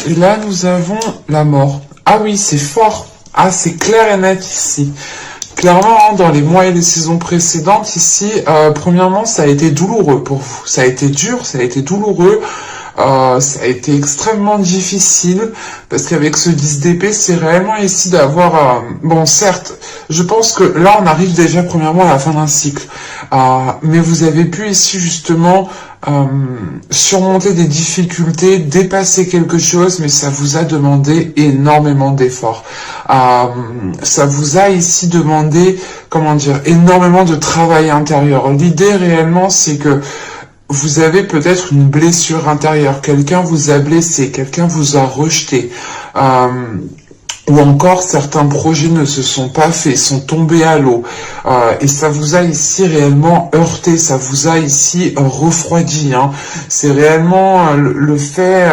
Et là, nous avons la mort. Ah oui, c'est fort. Ah, c'est clair et net ici. Clairement, hein, dans les mois et les saisons précédentes, ici, premièrement, ça a été douloureux pour vous. Ça a été dur, ça a été douloureux. Ça a été extrêmement difficile parce qu'avec ce 10 d'épée, c'est réellement ici d'avoir... bon, certes, je pense que là, on arrive déjà premièrement à la fin d'un cycle. Mais vous avez pu ici justement surmonter des difficultés, dépasser quelque chose, mais ça vous a demandé énormément d'efforts. Ça vous a ici demandé, comment dire, énormément de travail intérieur. L'idée réellement, c'est que vous avez peut-être une blessure intérieure, quelqu'un vous a blessé, quelqu'un vous a rejeté, ou encore certains projets ne se sont pas faits, sont tombés à l'eau, et ça vous a ici réellement heurté, ça vous a ici refroidi, hein. C'est réellement le fait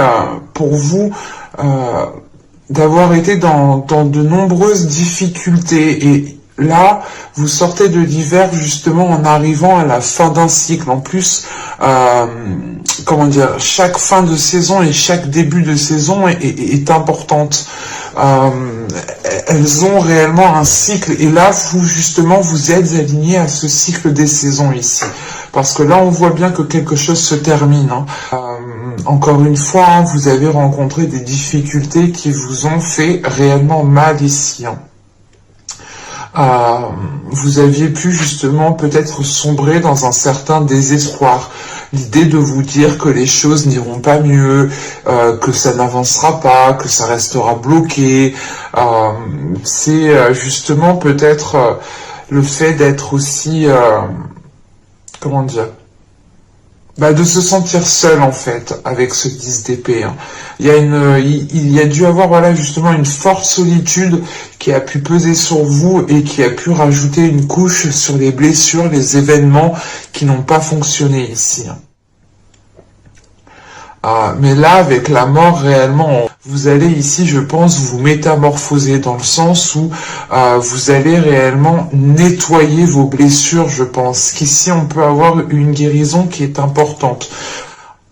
pour vous d'avoir été dans de nombreuses difficultés, et là, vous sortez de l'hiver justement en arrivant à la fin d'un cycle. En plus, comment dire, chaque fin de saison et chaque début de saison est importante. Elles ont réellement un cycle. Et là, vous justement, vous êtes aligné à ce cycle des saisons ici. Parce que là, on voit bien que quelque chose se termine, hein. Encore une fois, hein, vous avez rencontré des difficultés qui vous ont fait réellement mal ici, hein. Vous aviez pu justement peut-être sombrer dans un certain désespoir. L'idée de vous dire que les choses n'iront pas mieux, que ça n'avancera pas, que ça restera bloqué. C'est justement peut-être le fait d'être aussi, comment dire, de se sentir seul en fait avec ce 10 d'épée, hein. Il y a dû avoir voilà justement une forte solitude qui a pu peser sur vous et qui a pu rajouter une couche sur les blessures, les événements qui n'ont pas fonctionné ici, hein. Mais là, avec la mort, réellement, vous allez ici, je pense, vous métamorphoser dans le sens où vous allez réellement nettoyer vos blessures, je pense. Qu'ici, on peut avoir une guérison qui est importante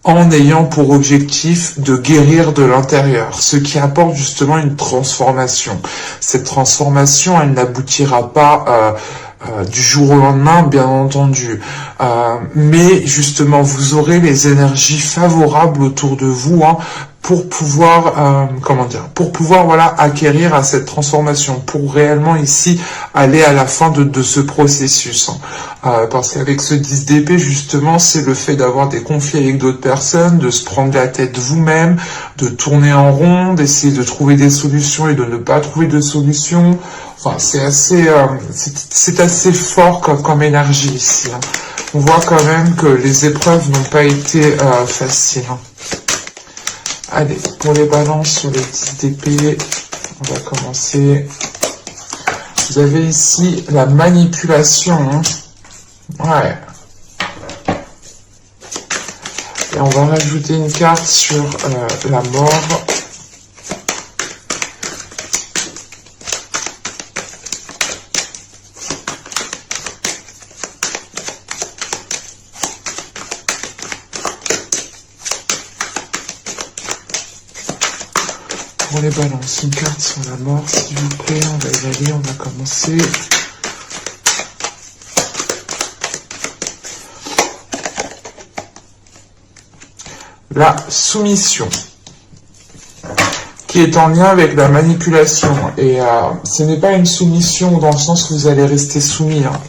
en ayant pour objectif de guérir de l'intérieur, ce qui apporte justement une transformation. Cette transformation, elle n'aboutira pas... du jour au lendemain, bien entendu. Mais justement, vous aurez les énergies favorables autour de vous, hein, pour pouvoir, pour pouvoir voilà acquérir à cette transformation, pour réellement ici aller à la fin de ce processus, hein. Parce qu'avec ce 10 d'épée, justement, c'est le fait d'avoir des conflits avec d'autres personnes, de se prendre la tête vous-même, de tourner en rond, d'essayer de trouver des solutions et de ne pas trouver de solutions. Enfin, c'est assez fort comme énergie ici, hein. On voit quand même que les épreuves n'ont pas été faciles, hein. Allez, pour les balances sur les 10 d'épée, on va commencer. Vous avez ici la manipulation, hein. Ouais. Et on va rajouter une carte sur la mort. Pour les balances, une carte sur la mort, s'il vous plaît, on va y aller, on va commencer. La soumission, qui est en lien avec la manipulation. Et ce n'est pas une soumission dans le sens où vous allez rester soumis, hein.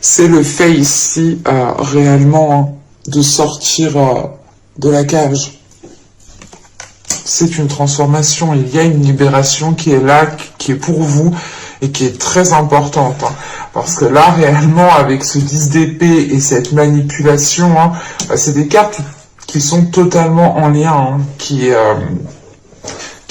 C'est le fait ici, réellement, hein, de sortir de la cage. C'est une transformation, il y a une libération qui est là, qui est pour vous et qui est très importante, hein. Parce que là, réellement, avec ce 10 d'épée et cette manipulation, hein, c'est des cartes qui sont totalement en lien, hein, qui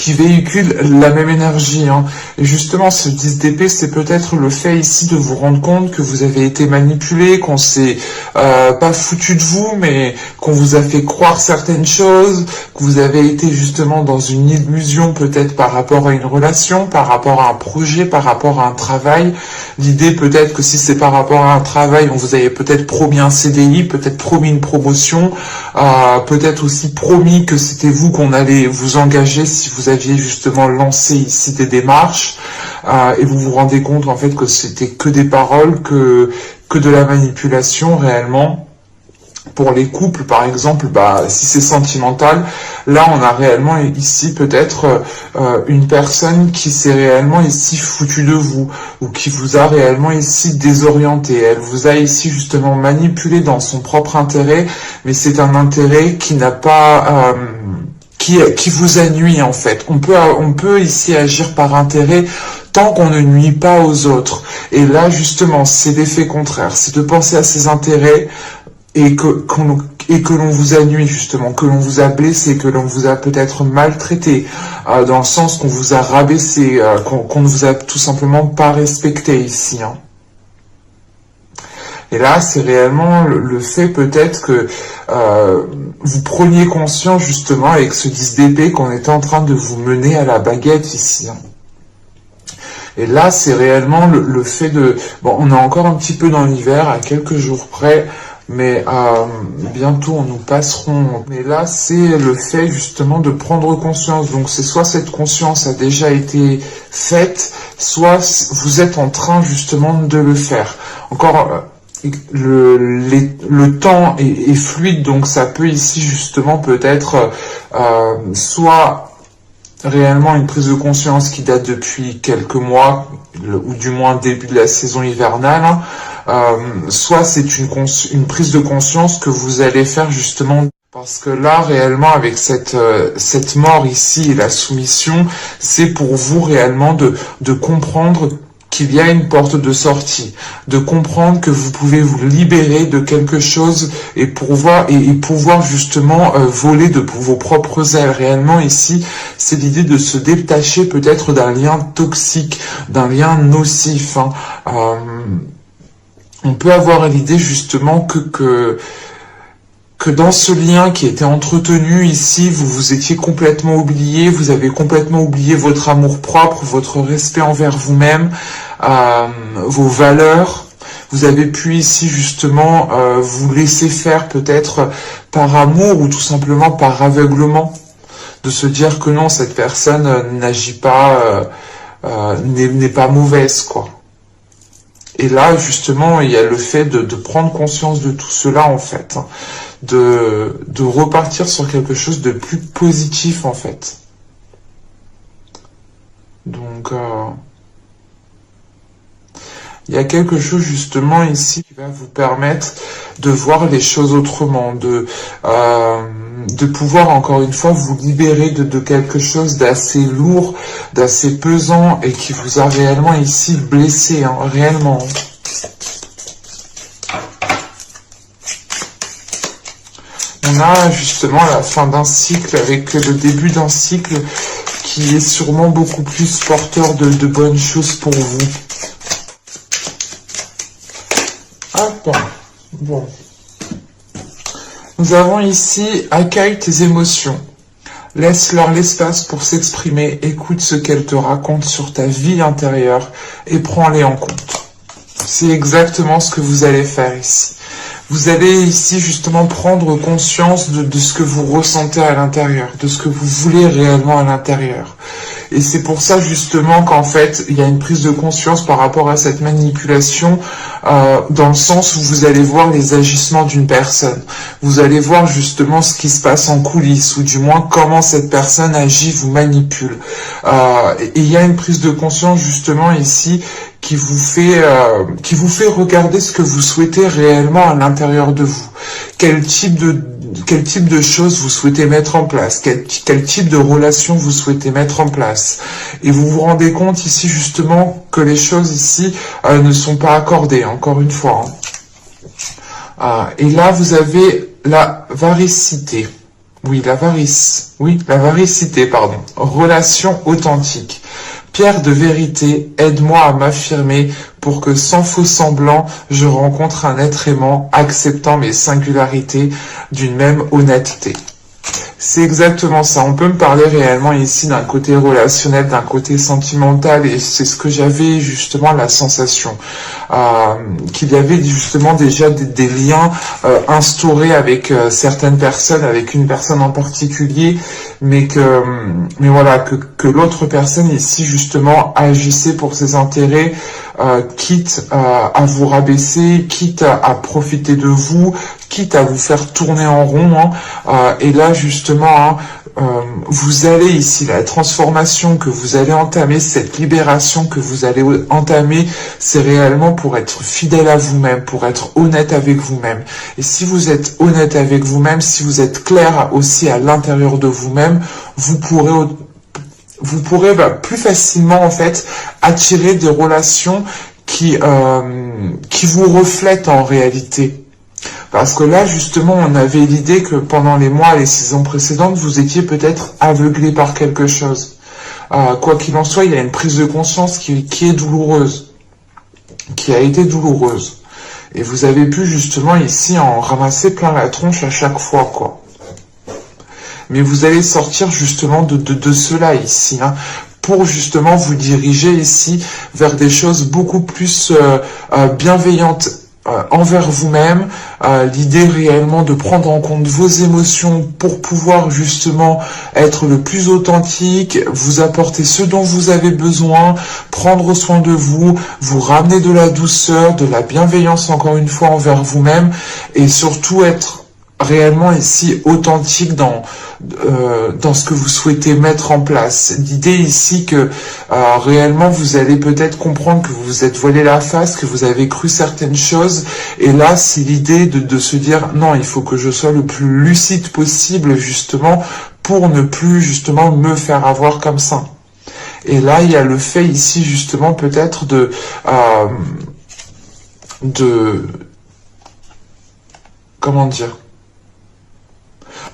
qui véhiculent la même énergie. Hein. Et justement, ce 10 d'épée, c'est peut-être le fait ici de vous rendre compte que vous avez été manipulé, qu'on s'est pas foutu de vous, mais qu'on vous a fait croire certaines choses, que vous avez été justement dans une illusion peut-être par rapport à une relation, par rapport à un projet, par rapport à un travail. L'idée peut-être que si c'est par rapport à un travail, on vous avait peut-être promis un CDI, peut-être promis une promotion, peut-être aussi promis que c'était vous qu'on allait vous engager si vous aviez justement lancé ici des démarches, et vous vous rendez compte en fait que c'était que des paroles, que de la manipulation réellement. Pour les couples, par exemple, si c'est sentimental, là on a réellement ici peut-être une personne qui s'est réellement ici foutue de vous, ou qui vous a réellement ici désorienté. Elle vous a ici justement manipulé dans son propre intérêt, mais c'est un intérêt qui n'a pas... qui vous a nui en fait. On peut ici agir par intérêt tant qu'on ne nuit pas aux autres. Et là justement, c'est l'effet contraire, c'est de penser à ses intérêts, et que l'on vous a nui justement, que l'on vous a blessé, que l'on vous a peut-être maltraité, dans le sens qu'on vous a rabaissé, qu'on ne vous a tout simplement pas respecté ici. Hein. Et là, c'est réellement le fait peut-être que vous preniez conscience justement avec ce 10 d'épée qu'on était en train de vous mener à la baguette ici. Hein. Et là, c'est réellement le fait de... Bon, on est encore un petit peu dans l'hiver, à quelques jours près, mais bientôt nous passerons. Mais là, c'est le fait justement de prendre conscience. Donc c'est soit cette conscience a déjà été faite, soit vous êtes en train justement de le faire. Encore, le temps est fluide, donc ça peut ici justement peut-être soit réellement une prise de conscience qui date depuis quelques mois, ou du moins début de la saison hivernale, soit c'est une prise de conscience que vous allez faire justement, parce que là réellement avec cette mort ici et la soumission, c'est pour vous réellement de comprendre qu'il y a une porte de sortie, de comprendre que vous pouvez vous libérer de quelque chose et pouvoir justement voler de vos propres ailes. Réellement ici, c'est l'idée de se détacher peut-être d'un lien toxique, d'un lien nocif. Hein. On peut avoir l'idée justement que dans ce lien qui était entretenu ici, vous vous étiez complètement oublié, vous avez complètement oublié votre amour-propre, votre respect envers vous-même, vos valeurs. Vous avez pu ici justement vous laisser faire peut-être par amour ou tout simplement par aveuglement, de se dire que non, cette personne n'agit pas, n'est pas mauvaise, quoi. Et là, justement, il y a le fait de prendre conscience de tout cela, en fait. Hein, de repartir sur quelque chose de plus positif, en fait. Donc, il y a quelque chose, justement, ici qui va vous permettre de voir les choses autrement, de pouvoir, encore une fois, vous libérer de quelque chose d'assez lourd, d'assez pesant, et qui vous a réellement ici blessé, hein, réellement. On a justement la fin d'un cycle avec le début d'un cycle qui est sûrement beaucoup plus porteur de bonnes choses pour vous. Attends, bon. Nous avons ici, accueille tes émotions. Laisse-leur l'espace pour s'exprimer, écoute ce qu'elles te racontent sur ta vie intérieure et prends-les en compte. C'est exactement ce que vous allez faire ici. Vous allez ici justement prendre conscience de ce que vous ressentez à l'intérieur, de ce que vous voulez réellement à l'intérieur. Et c'est pour ça justement qu'en fait, il y a une prise de conscience par rapport à cette manipulation, dans le sens où vous allez voir les agissements d'une personne. Vous allez voir justement ce qui se passe en coulisses, ou du moins comment cette personne agit, vous manipule. Et il y a une prise de conscience justement ici qui vous fait regarder ce que vous souhaitez réellement à l'intérieur de vous. Quel type de choses vous souhaitez mettre en place, quel type de relation vous souhaitez mettre en place. Et vous vous rendez compte ici justement que les choses ici ne sont pas accordées, encore une fois. Hein. Et là, vous avez la varicité. Oui, l'avarice. Oui, l'avaricité, pardon. Relation authentique. Pierre de vérité, aide-moi à m'affirmer pour que sans faux semblant, je rencontre un être aimant, acceptant mes singularités d'une même honnêteté. C'est exactement ça. On peut me parler réellement ici d'un côté relationnel, d'un côté sentimental, et c'est ce que j'avais justement la sensation qu'il y avait justement déjà des liens instaurés avec certaines personnes, avec une personne en particulier, mais voilà que l'autre personne ici justement agissait pour ses intérêts, quitte à vous rabaisser, quitte à profiter de vous, quitte à vous faire tourner en rond, hein, et là justement, vous allez ici, la transformation que vous allez entamer, cette libération que vous allez entamer, c'est réellement pour être fidèle à vous-même, pour être honnête avec vous-même. Et si vous êtes honnête avec vous-même, si vous êtes clair aussi à l'intérieur de vous-même, vous pourrez plus facilement en fait attirer des relations qui vous reflètent en réalité. Parce que là, justement, on avait l'idée que pendant les mois, les saisons précédentes, vous étiez peut-être aveuglé par quelque chose. Quoi qu'il en soit, il y a une prise de conscience qui est douloureuse, qui a été douloureuse. Et vous avez pu justement ici en ramasser plein la tronche à chaque fois, quoi. Mais vous allez sortir justement de cela ici, hein, pour justement vous diriger ici vers des choses beaucoup plus bienveillantes envers vous-même, l'idée réellement de prendre en compte vos émotions pour pouvoir justement être le plus authentique, vous apporter ce dont vous avez besoin, prendre soin de vous, vous ramener de la douceur, de la bienveillance encore une fois envers vous-même, et surtout être réellement ici authentique dans ce que vous souhaitez mettre en place. L'idée ici que réellement vous allez peut-être comprendre que vous vous êtes voilé la face, que vous avez cru certaines choses, et là c'est l'idée de se dire non, il faut que je sois le plus lucide possible justement pour ne plus justement me faire avoir comme ça. Et là il y a le fait ici justement peut-être de comment dire,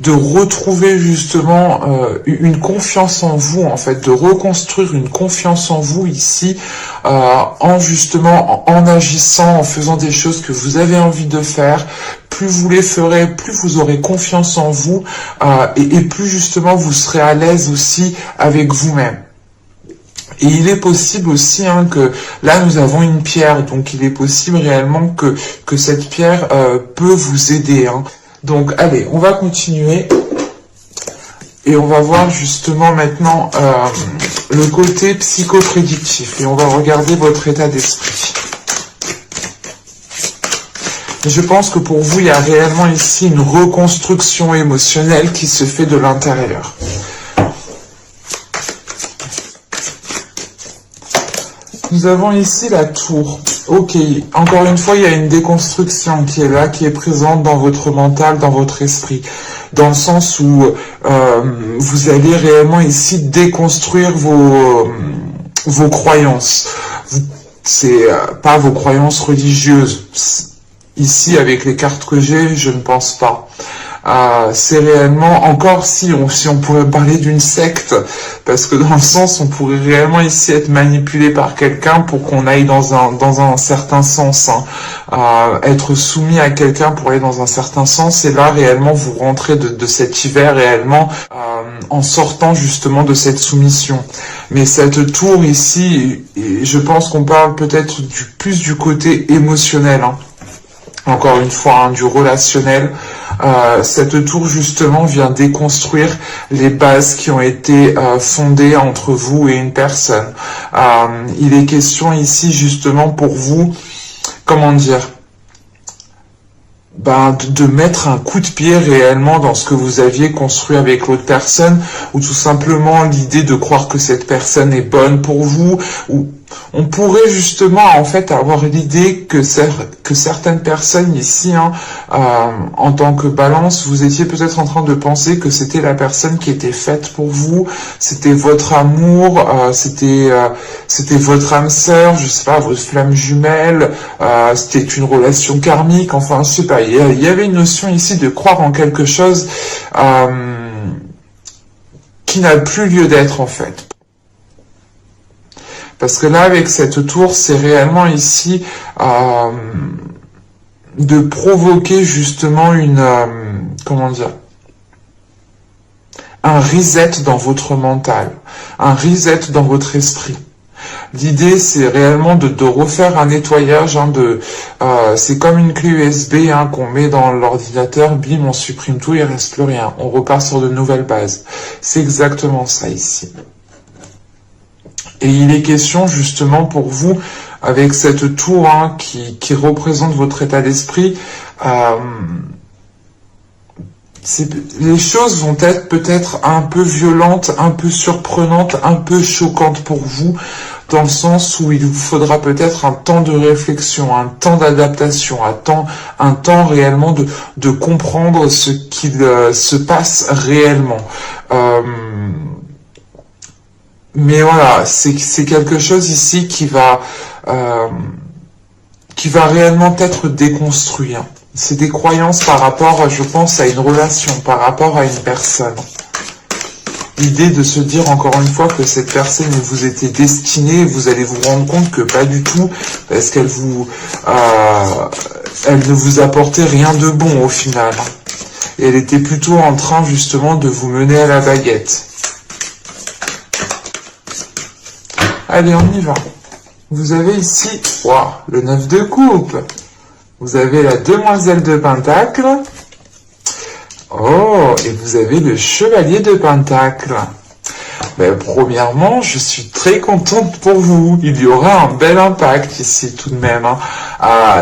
de retrouver justement une confiance en vous, en fait, de reconstruire une confiance en vous ici, en justement en agissant, en faisant des choses que vous avez envie de faire. Plus vous les ferez, plus vous aurez confiance en vous, et plus justement vous serez à l'aise aussi avec vous-même. Et il est possible aussi que là nous avons une pierre, donc il est possible réellement que cette pierre peut vous aider. Donc allez, on va continuer et on va voir justement maintenant le côté psychoprédictif et on va regarder votre état d'esprit. Je pense que pour vous, il y a réellement ici une reconstruction émotionnelle qui se fait de l'intérieur. Nous avons ici la tour. Ok, encore une fois, il y a une déconstruction qui est là, qui est présente dans votre mental, dans votre esprit. Dans le sens où vous allez réellement ici déconstruire vos croyances. C'est pas vos croyances religieuses. Ici, avec les cartes que j'ai, je ne pense pas. C'est réellement, encore si on pourrait parler d'une secte, parce que dans le sens, on pourrait réellement ici être manipulé par quelqu'un pour qu'on aille dans un certain sens, être soumis à quelqu'un pour aller dans un certain sens, et là réellement vous rentrez de cet hiver réellement en sortant justement de cette soumission. Mais cette tour ici, je pense qu'on parle peut-être plus du côté émotionnel, encore une fois, du relationnel. Cette tour justement vient déconstruire les bases qui ont été fondées entre vous et une personne. Il est question ici justement pour vous, comment dire, de mettre un coup de pied réellement dans ce que vous aviez construit avec l'autre personne, ou tout simplement l'idée de croire que cette personne est bonne pour vous, ou on pourrait justement en fait avoir l'idée que certaines personnes ici, en tant que balance, vous étiez peut-être en train de penser que c'était la personne qui était faite pour vous, c'était votre amour, c'était votre âme sœur, je sais pas, votre flamme jumelle, c'était une relation karmique, enfin je sais pas, il y avait une notion ici de croire en quelque chose qui n'a plus lieu d'être en fait. Parce que là, avec cette tour, c'est réellement ici de provoquer justement une, comment dire, un reset dans votre mental, un reset dans votre esprit. L'idée, c'est réellement de refaire un nettoyage, hein, c'est comme une clé USB hein, qu'on met dans l'ordinateur, bim, on supprime tout, il reste plus rien. On repart sur de nouvelles bases. C'est exactement ça ici. Et il est question justement pour vous, avec cette tour hein, qui représente votre état d'esprit, les choses vont être peut-être un peu violentes, un peu surprenantes, un peu choquantes pour vous, dans le sens où il vous faudra peut-être un temps de réflexion, un temps d'adaptation, un temps réellement de comprendre ce qu'il se passe réellement. Mais voilà, c'est quelque chose ici qui va réellement être déconstruit. Hein. C'est des croyances par rapport, je pense, à une relation, par rapport à une personne. L'idée de se dire encore une fois que cette personne vous était destinée, vous allez vous rendre compte que pas du tout, parce qu'elle elle ne vous apportait rien de bon au final. Et elle était plutôt en train justement de vous mener à la baguette. Allez, on y va. Vous avez ici, wow, le 9 de coupe. Vous avez la demoiselle de Pentacle. Oh, et vous avez le chevalier de Pentacle. Ben, premièrement, je suis très contente pour vous. Il y aura un bel impact ici tout de même. Hein.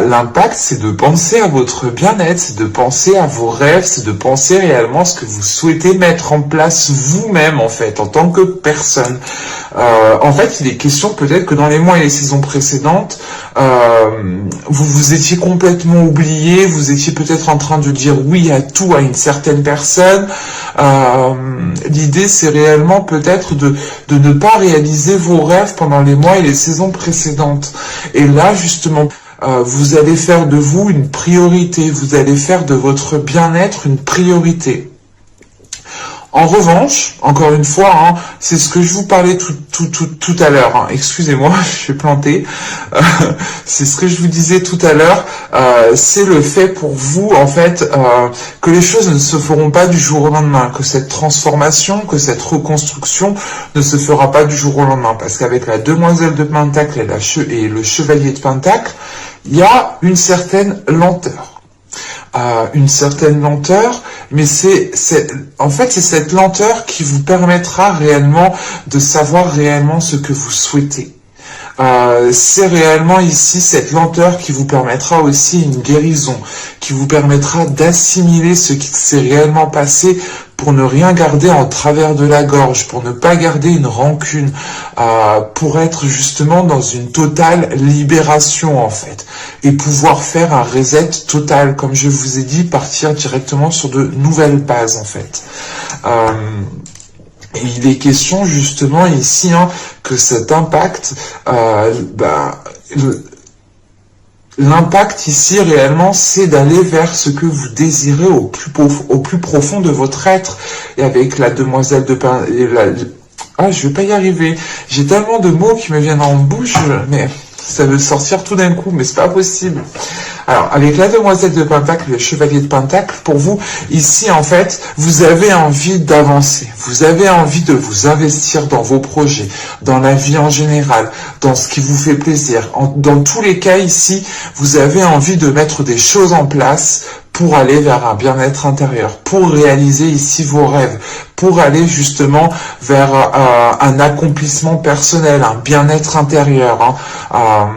L'impact, c'est de penser à votre bien-être, c'est de penser à vos rêves, c'est de penser réellement à ce que vous souhaitez mettre en place vous-même, en fait, en tant que personne. En fait, il est question peut-être que dans les mois et les saisons précédentes, vous vous étiez complètement oublié, vous étiez peut-être en train de dire oui à tout à une certaine personne. L'idée, c'est réellement peut-être de ne pas réaliser vos rêves pendant les mois et les saisons précédentes. Et là, justement, vous allez faire de vous une priorité, vous allez faire de votre bien-être une priorité. En revanche, encore une fois, hein, c'est ce que je vous parlais tout à l'heure. Hein. Excusez-moi, je suis planté. C'est ce que je vous disais tout à l'heure. C'est le fait pour vous, en fait, que les choses ne se feront pas du jour au lendemain, que cette transformation, que cette reconstruction ne se fera pas du jour au lendemain. Parce qu'avec la demoiselle de Pentacle et le chevalier de Pentacle, il y a une certaine lenteur. Mais en fait c'est cette lenteur qui vous permettra réellement de savoir réellement ce que vous souhaitez. C'est réellement ici cette lenteur qui vous permettra aussi une guérison, qui vous permettra d'assimiler ce qui s'est réellement passé pour ne rien garder en travers de la gorge, pour ne pas garder une rancune, pour être justement dans une totale libération en fait, et pouvoir faire un reset total, comme je vous ai dit, partir directement sur de nouvelles bases en fait. Et il est question justement ici hein, que cet impact, l'impact ici réellement, c'est d'aller vers ce que vous désirez au plus profond de votre être. Et avec la demoiselle de je vais pas y arriver. J'ai tellement de mots qui me viennent en bouche, mais ça veut sortir tout d'un coup, mais c'est pas possible. Alors, avec la demoiselle de Pentacle, le chevalier de Pentacle, pour vous, ici, en fait, vous avez envie d'avancer. Vous avez envie de vous investir dans vos projets, dans la vie en général, dans ce qui vous fait plaisir. Dans tous les cas, ici, vous avez envie de mettre des choses en place pour aller vers un bien-être intérieur, pour réaliser ici vos rêves, pour aller justement vers un accomplissement personnel, un bien-être intérieur. Hein.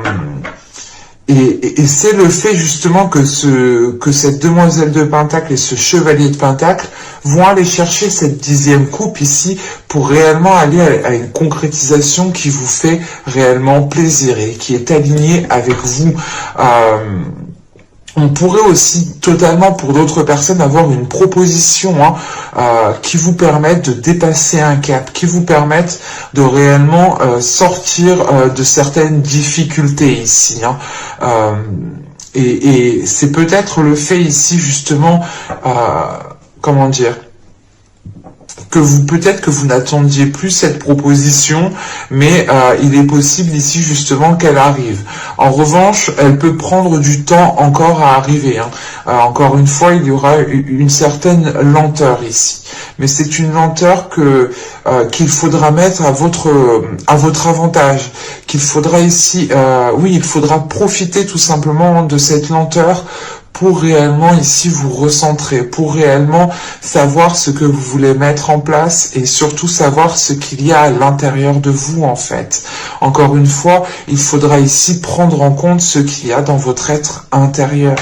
Et c'est le fait justement que cette demoiselle de Pentacle et ce chevalier de Pentacle vont aller chercher cette 10e coupe ici pour réellement aller à une concrétisation qui vous fait réellement plaisir et qui est alignée avec vous. On pourrait aussi totalement pour d'autres personnes avoir une proposition qui vous permette de dépasser un cap, qui vous permette de réellement sortir de certaines difficultés ici. Et c'est peut-être le fait ici justement, comment dire, que vous peut-être que vous n'attendiez plus cette proposition, mais il est possible ici justement qu'elle arrive. En revanche, elle peut prendre du temps encore à arriver. Hein. Encore une fois, il y aura une certaine lenteur ici, mais c'est une lenteur que qu'il faudra mettre à votre avantage, qu'il faudra ici, oui, il faudra profiter tout simplement de cette lenteur pour réellement ici vous recentrer, pour réellement savoir ce que vous voulez mettre en place et surtout savoir ce qu'il y a à l'intérieur de vous en fait. Encore une fois, il faudra ici prendre en compte ce qu'il y a dans votre être intérieur.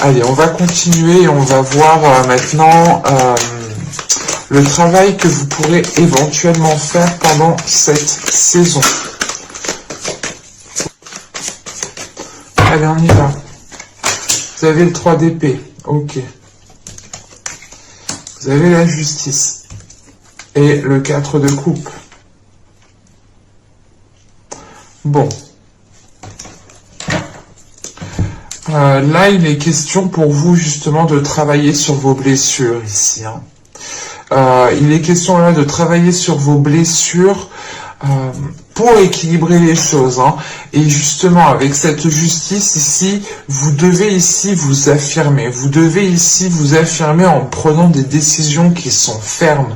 Allez, on va continuer et on va voir maintenant le travail que vous pourrez éventuellement faire pendant cette saison. Allez, on y va. Vous avez le 3 d'épée. Ok. Vous avez la justice. Et le 4 de coupe. Bon. Là, il est question pour vous, justement, de travailler sur vos blessures, ici. Hein. Il est question, là, de travailler sur vos blessures pour équilibrer les choses. Hein. Et justement, avec cette justice ici, vous devez ici vous affirmer. Vous devez ici vous affirmer en prenant des décisions qui sont fermes,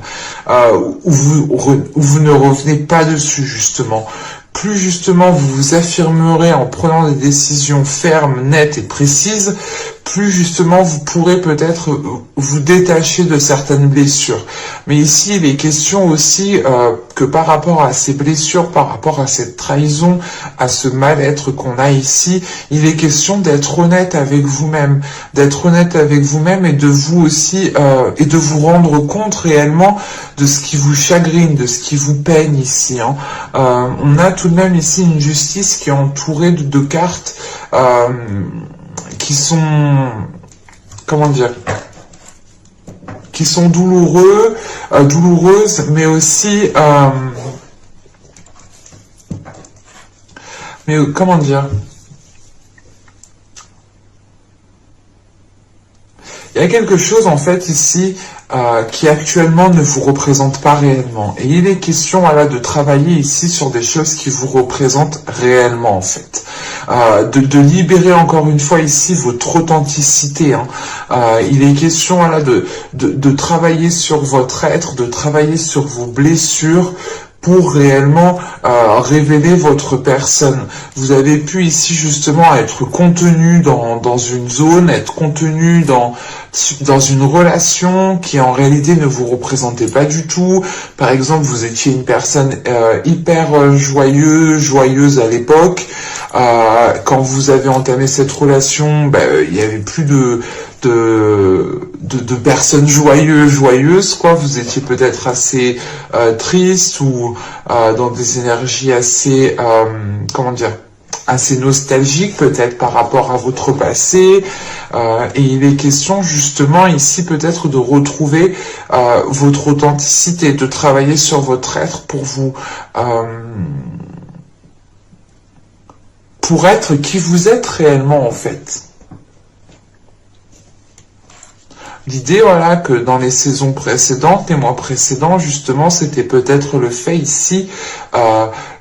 où vous ne revenez pas dessus, justement. Plus justement vous vous affirmerez en prenant des décisions fermes, nettes et précises, plus justement vous pourrez peut-être vous détacher de certaines blessures. Mais ici, il est question aussi que par rapport à ces blessures, par rapport à cette trahison, à ce mal-être qu'on a ici, il est question d'être honnête avec vous-même, et de vous aussi, et de vous rendre compte réellement de ce qui vous chagrine, de ce qui vous peine ici. Hein. On a tout de même ici une justice qui est entourée de cartes qui sont, comment dire, qui sont douloureuses, mais aussi, comment dire, il y a quelque chose en fait ici qui actuellement ne vous représente pas réellement. Et il est question voilà, de travailler ici sur des choses qui vous représentent réellement en fait. De libérer encore une fois ici votre authenticité. Hein. Il est question voilà, de travailler sur votre être, de travailler sur vos blessures, pour réellement révéler votre personne. Vous avez pu ici justement être contenu dans une zone, être contenu dans une relation qui en réalité ne vous représentait pas du tout. Par exemple, vous étiez une personne hyper joyeuse à l'époque. Quand vous avez entamé cette relation, il n'y avait plus de personnes joyeuses, quoi. Vous étiez peut-être assez triste ou dans des énergies assez, comment dire, assez nostalgiques peut-être par rapport à votre passé. Et il est question justement ici peut-être de retrouver votre authenticité, de travailler sur votre être pour vous... pour être qui vous êtes réellement en fait. L'idée, voilà, que dans les saisons précédentes, les mois précédents, justement, c'était peut-être le fait ici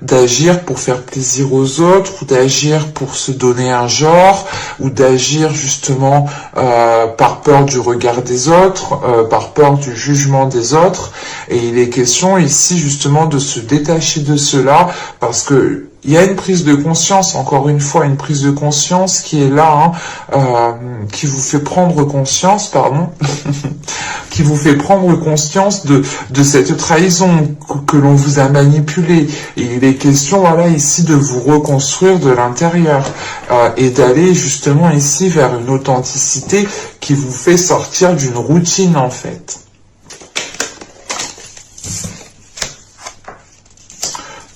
d'agir pour faire plaisir aux autres, ou d'agir pour se donner un genre, ou d'agir justement par peur du regard des autres, par peur du jugement des autres. Et il est question ici justement de se détacher de cela, parce que il y a une prise de conscience, encore une fois, une prise de conscience qui est là, hein, qui vous fait prendre conscience, qui vous fait prendre conscience de cette trahison que l'on vous a manipulée. Et il est question, voilà, ici, de vous reconstruire de l'intérieur et d'aller justement ici vers une authenticité qui vous fait sortir d'une routine, en fait.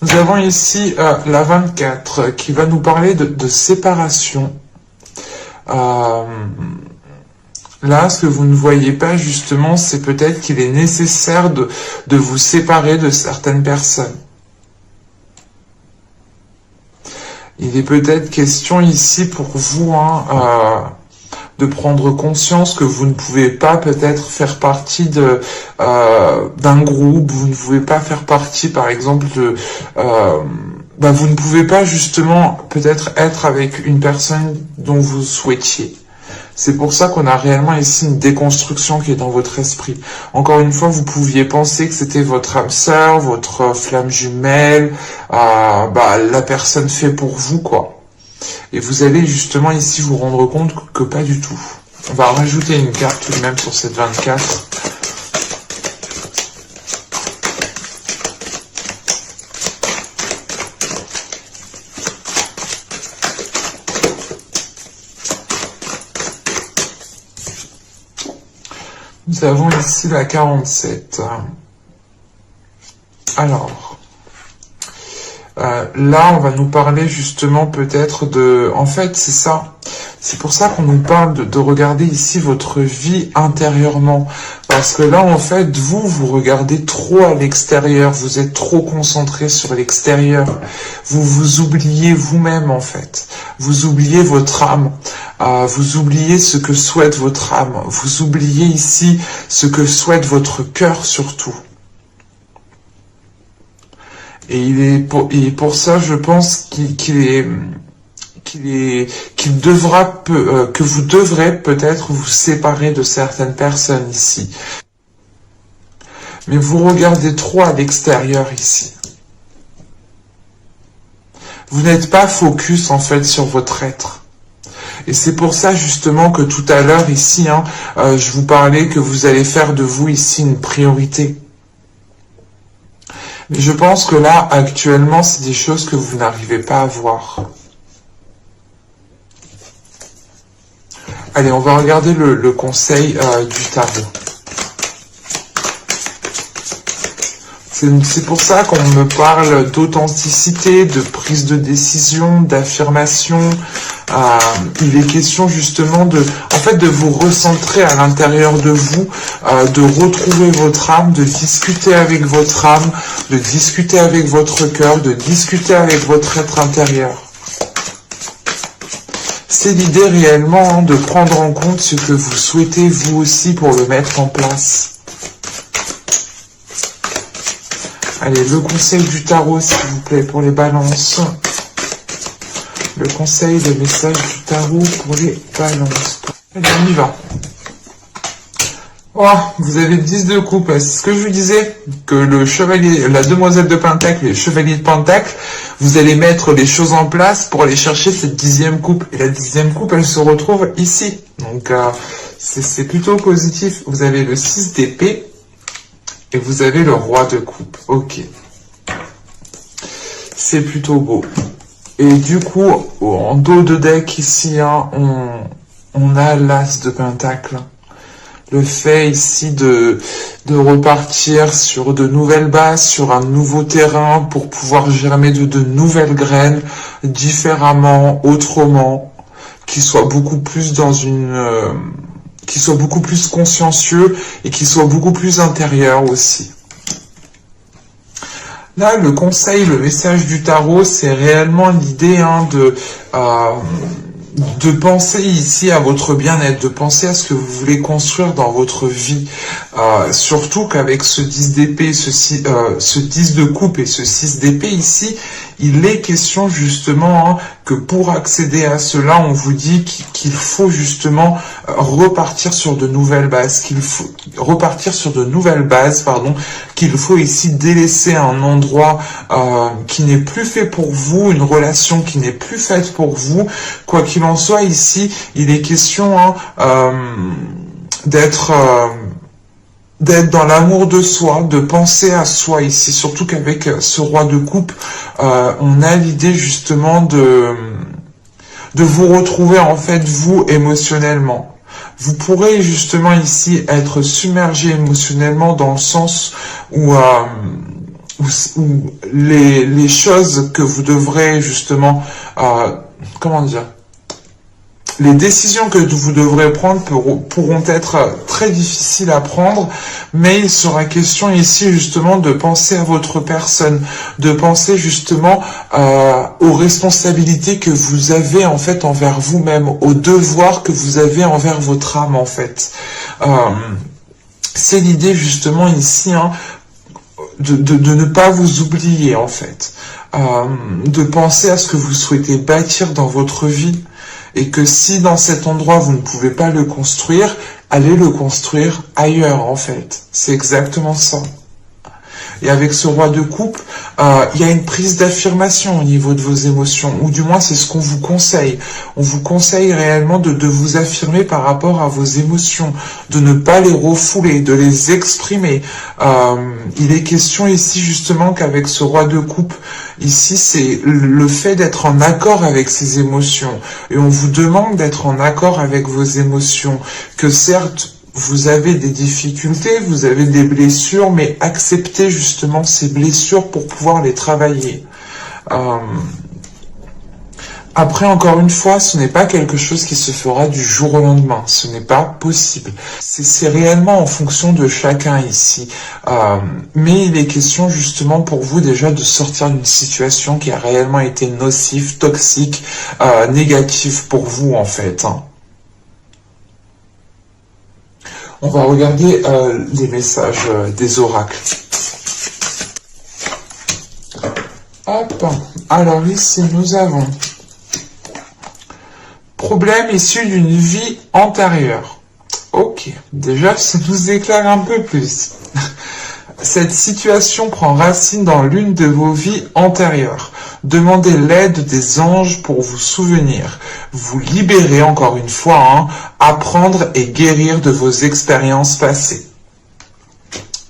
Nous avons ici la 24 qui va nous parler de séparation. Là, ce que vous ne voyez pas justement, c'est peut-être qu'il est nécessaire de vous séparer de certaines personnes. Il est peut-être question ici pour vous, hein, de prendre conscience que vous ne pouvez pas peut-être faire partie d'un groupe, vous ne pouvez pas faire partie par exemple vous ne pouvez pas justement peut-être être avec une personne dont vous souhaitiez. C'est pour ça qu'on a réellement ici une déconstruction qui est dans votre esprit. Encore une fois, vous pouviez penser que c'était votre âme sœur, votre flamme jumelle, la personne fait pour vous, quoi. Et vous allez justement ici vous rendre compte que pas du tout. On va rajouter une carte tout de même sur cette 24. Nous avons ici la 47. Alors, là, on va nous parler justement peut-être de... En fait, c'est ça. C'est pour ça qu'on nous parle de regarder ici votre vie intérieurement. Parce que là, en fait, vous regardez trop à l'extérieur. Vous êtes trop concentré sur l'extérieur. Vous vous oubliez vous-même, en fait. Vous oubliez votre âme. Vous oubliez ce que souhaite votre âme. Vous oubliez ici ce que souhaite votre cœur surtout. Et pour ça, je pense que vous devrez peut-être vous séparer de certaines personnes ici. Mais vous regardez trop à l'extérieur ici. Vous n'êtes pas focus en fait sur votre être. Et c'est pour ça justement que tout à l'heure ici, je vous parlais que vous allez faire de vous ici une priorité. Mais je pense que là, actuellement, c'est des choses que vous n'arrivez pas à voir. Allez, on va regarder le conseil du tarot. C'est pour ça qu'on me parle d'authenticité, de prise de décision, d'affirmation. Il est question justement de vous recentrer à l'intérieur de vous, de retrouver votre âme, de discuter avec votre âme, de discuter avec votre cœur, de discuter avec votre être intérieur. C'est l'idée réellement de prendre en compte ce que vous souhaitez vous aussi pour le mettre en place. Allez, le conseil du tarot, s'il vous plaît, pour les balances. Le conseil, le message du tarot pour les balances. Allez, on y va. Oh, vous avez le 10 de coupe. C'est ce que je vous disais, que le chevalier, la demoiselle de Pentacle et le chevalier de Pentacle, vous allez mettre les choses en place pour aller chercher cette 10e coupe. Et la 10e coupe, elle se retrouve ici. Donc, c'est plutôt positif. Vous avez le 6 d'épée. Et vous avez le roi de coupe. Ok. C'est plutôt beau. Et du coup, en dos de deck ici, on a l'as de pentacle. Le fait ici de repartir sur de nouvelles bases, sur un nouveau terrain pour pouvoir germer de nouvelles graines, différemment, autrement, qui soit beaucoup plus dans qui soit beaucoup plus consciencieux et qui soit beaucoup plus intérieur aussi. Là, le conseil, le message du tarot, c'est réellement l'idée de penser ici à votre bien-être, de penser à ce que vous voulez construire dans votre vie. Surtout qu'avec ce 10 d'épée, ce 10 de coupe et ce 6 d'épée ici, il est question justement que pour accéder à cela, on vous dit qu'il faut justement repartir sur de nouvelles bases, qu'il faut ici délaisser un endroit qui n'est plus fait pour vous, une relation qui n'est plus faite pour vous. Quoi qu'il en soit, ici, il est question d'être dans l'amour de soi, de penser à soi ici, surtout qu'avec ce roi de coupe, on a l'idée justement de vous retrouver en fait vous émotionnellement. Vous pourrez justement ici être submergé émotionnellement dans le sens où les choses que vous devrez justement, comment dire, Les décisions que vous devrez prendre pourront être très difficiles à prendre, mais il sera question ici justement de penser à votre personne, de penser justement aux responsabilités que vous avez en fait envers vous-même, aux devoirs que vous avez envers votre âme en fait. C'est l'idée justement ici, hein, de ne pas vous oublier en fait, de penser à ce que vous souhaitez bâtir dans votre vie, et que si dans cet endroit vous ne pouvez pas le construire, allez le construire ailleurs en fait. C'est exactement ça. Et avec ce roi de coupe, il y a une prise d'affirmation au niveau de vos émotions, ou du moins c'est ce qu'on vous conseille. On vous conseille réellement de vous affirmer par rapport à vos émotions, de ne pas les refouler, de les exprimer. Il est question ici justement qu'avec ce roi de coupe, ici c'est le fait d'être en accord avec ses émotions. Et on vous demande d'être en accord avec vos émotions, que certes, vous avez des difficultés, vous avez des blessures, mais acceptez justement ces blessures pour pouvoir les travailler. Après, encore une fois, ce n'est pas quelque chose qui se fera du jour au lendemain. Ce n'est pas possible. C'est réellement en fonction de chacun ici. Mais il est question justement pour vous déjà de sortir d'une situation qui a réellement été nocive, toxique, négative pour vous en fait. On va regarder les messages des oracles. Hop. Alors ici, nous avons problème issu d'une vie antérieure. Ok. Déjà, ça nous éclaire un peu plus. Cette situation prend racine dans l'une de vos vies antérieures. Demandez l'aide des anges pour vous souvenir. Vous libérer, encore une fois, hein, apprendre et guérir de vos expériences passées.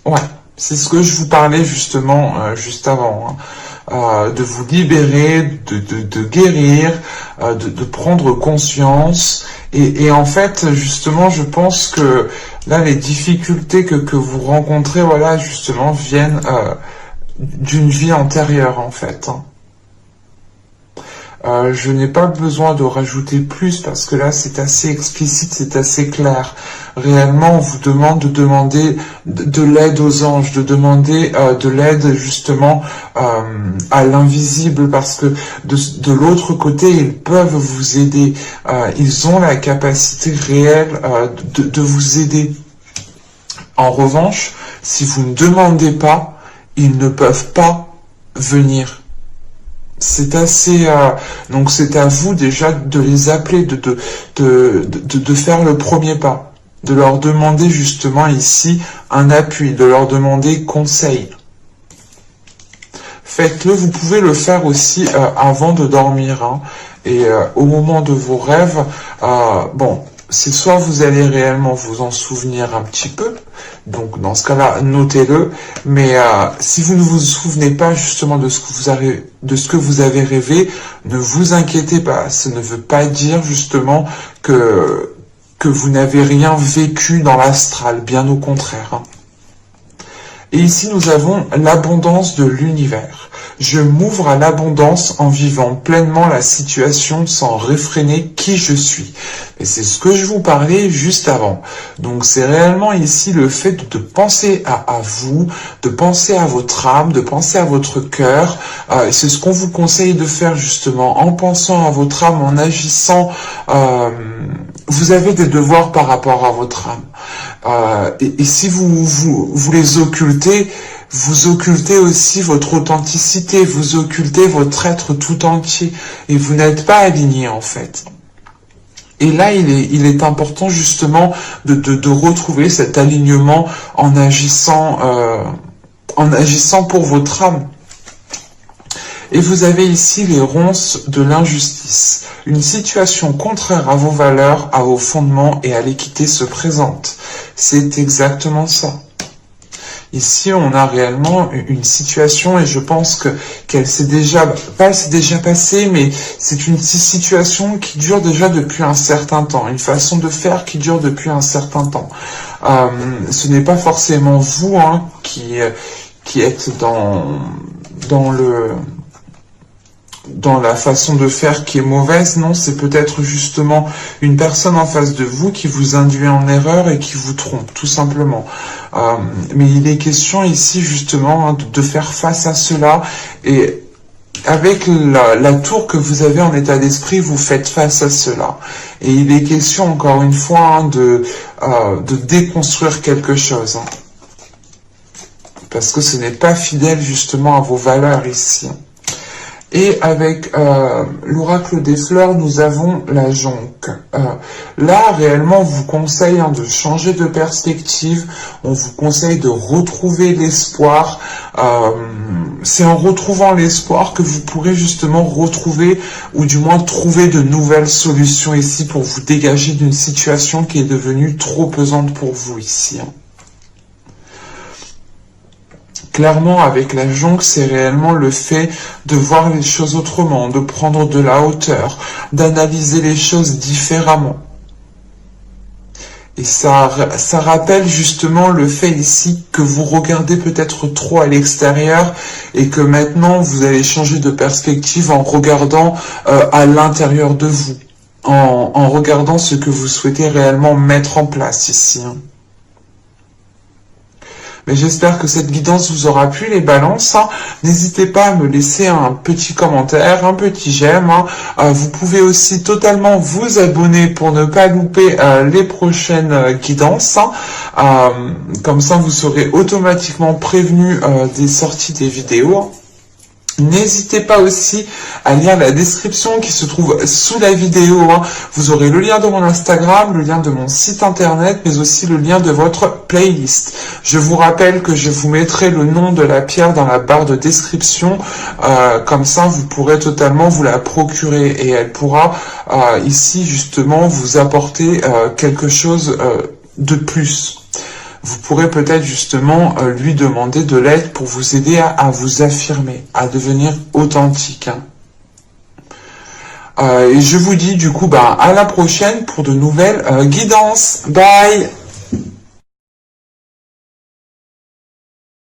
Ouais, c'est ce que je vous parlais justement juste avant. Hein. De vous libérer, de guérir, de prendre conscience. Et en fait, justement, je pense que là, les difficultés que vous rencontrez, voilà, justement, viennent d'une vie antérieure, en fait. Hein. Je n'ai pas besoin de rajouter plus parce que là c'est assez explicite, c'est assez clair. Réellement, on vous demande de demander de l'aide aux anges, de demander de l'aide justement à l'invisible parce que de l'autre côté, ils peuvent vous aider. Ils ont la capacité réelle de vous aider. En revanche, si vous ne demandez pas, ils ne peuvent pas venir. C'est assez, donc c'est à vous déjà de les appeler, de faire le premier pas, de leur demander justement ici un appui, de leur demander conseil. Faites-le, vous pouvez le faire aussi avant de dormir, hein, et au moment de vos rêves, bon, c'est soit vous allez réellement vous en souvenir un petit peu, donc dans ce cas-là, notez-le, mais si vous ne vous souvenez pas justement de ce que vous avez rêvé, ne vous inquiétez pas, ça ne veut pas dire justement que vous n'avez rien vécu dans l'astral, bien au contraire. Hein. Et ici, nous avons l'abondance de l'univers. Je m'ouvre à l'abondance en vivant pleinement la situation sans réfréner qui je suis. Et c'est ce que je vous parlais juste avant. Donc c'est réellement ici le fait de penser à vous, de penser à votre âme, de penser à votre cœur. C'est ce qu'on vous conseille de faire justement en pensant à votre âme, en agissant. Vous avez des devoirs par rapport à votre âme. Et si vous les occultez, vous occultez aussi votre authenticité, vous occultez votre être tout entier et vous n'êtes pas aligné en fait. Et là, il est important justement de retrouver cet alignement en agissant pour votre âme. Et vous avez ici les ronces de l'injustice. Une situation contraire à vos valeurs, à vos fondements et à l'équité se présente. C'est exactement ça. Ici, on a réellement une situation et je pense qu'elle s'est déjà passée, mais c'est une situation qui dure déjà depuis un certain temps, une façon de faire qui dure depuis un certain temps. Ce n'est pas forcément vous hein, qui êtes dans dans la façon de faire qui est mauvaise, non, c'est peut-être justement une personne en face de vous qui vous induit en erreur et qui vous trompe, tout simplement. Mais il est question ici justement de faire face à cela, et avec la tour que vous avez en état d'esprit, vous faites face à cela. Et il est question encore une fois de déconstruire quelque chose. Parce que ce n'est pas fidèle justement à vos valeurs ici. Et avec l'oracle des fleurs, nous avons la jonque. Là, réellement, on vous conseille de changer de perspective. On vous conseille de retrouver l'espoir. C'est en retrouvant l'espoir que vous pourrez justement retrouver, ou du moins trouver de nouvelles solutions ici pour vous dégager d'une situation qui est devenue trop pesante pour vous ici. Clairement, avec la jonque, c'est réellement le fait de voir les choses autrement, de prendre de la hauteur, d'analyser les choses différemment. Et ça rappelle justement le fait ici que vous regardez peut-être trop à l'extérieur et que maintenant vous allez changer de perspective en regardant à l'intérieur de vous, en regardant ce que vous souhaitez réellement mettre en place ici. Mais j'espère que cette guidance vous aura plu, les balances. N'hésitez pas à me laisser un petit commentaire, un petit j'aime. Vous pouvez aussi totalement vous abonner pour ne pas louper les prochaines guidances. Comme ça, vous serez automatiquement prévenu des sorties des vidéos. N'hésitez pas aussi à lire la description qui se trouve sous la vidéo. Vous aurez le lien de mon Instagram, le lien de mon site internet, mais aussi le lien de votre playlist. Je vous rappelle que je vous mettrai le nom de la pierre dans la barre de description. Comme ça, vous pourrez totalement vous la procurer et elle pourra ici justement vous apporter quelque chose de plus. Vous pourrez peut-être justement lui demander de l'aide pour vous aider à vous affirmer, à devenir authentique. Et je vous dis du coup à la prochaine pour de nouvelles guidances. Bye!